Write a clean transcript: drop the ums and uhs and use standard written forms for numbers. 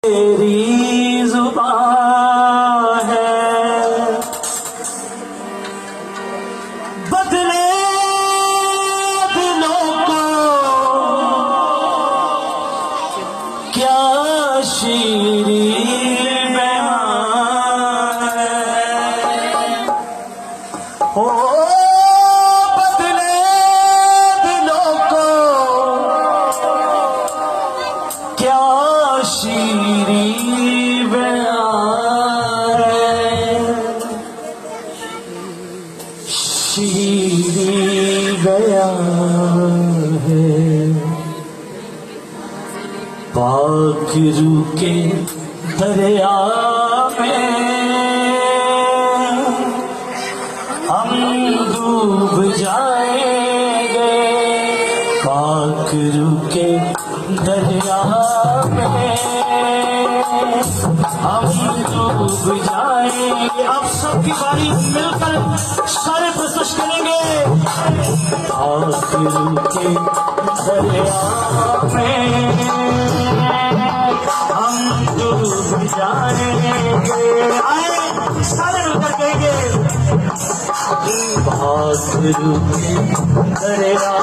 तेरी जुबान है बदले दिलों को क्या शीरीन बयान है हो बदले दिलों को क्या शीरीन बयान है शीरीन बयान है पाक रूह के दरिया में हम डूब जाएंगे पाक रूह के दरिया में हम डूब जाएंगे। आप सबकी बारी मिलकर सारे प्रस्तुत करेंगे पाक रूह के दरिया में हम डूब जाएंगे। आए सारे मिलकर कहेंगे पाक रूह के दरिया